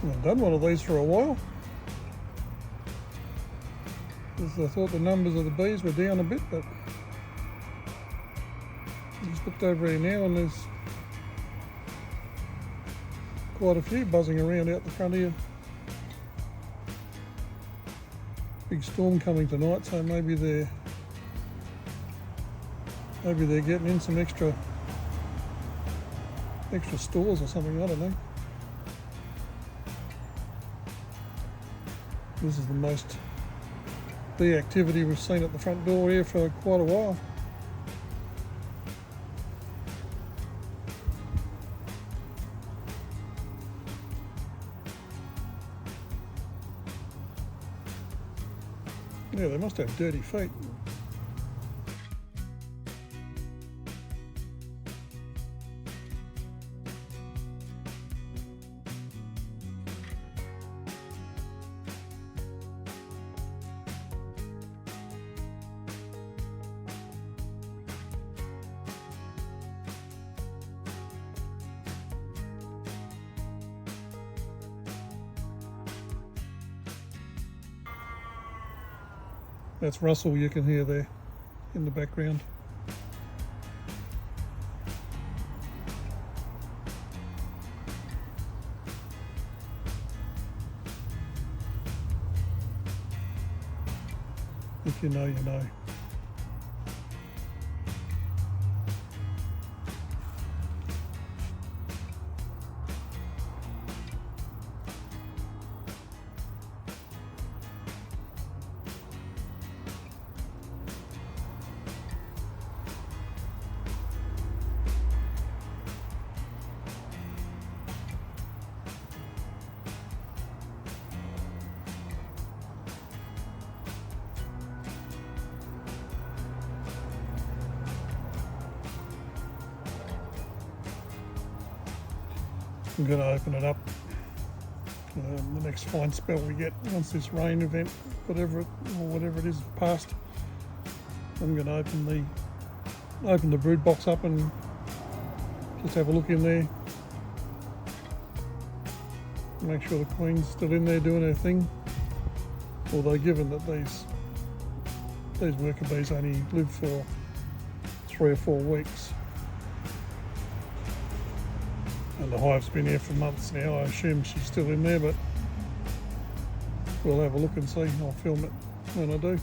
I've done one of these for a while. Because I thought the numbers of the bees were down a bit, but I just looked over here now and there's quite a few buzzing around out the front here. Big storm coming tonight, so maybe they're getting in some extra stores or something, I don't know. This is the most bee activity we've seen at the front door here for quite a while. Yeah, they must have dirty feet. That's Russell you can hear there in the background. If you know, you know. I'm going to open it up the next fine spell we get once this rain event, whatever it is, passed. I'm going to open the brood box up and just have a look in there. Make sure the queen's still in there doing her thing. Although given that these worker bees only live for 3 or 4 weeks, and the hive's been here for months now, I assume she's still in there, but we'll have a look and see. I'll film it when I do.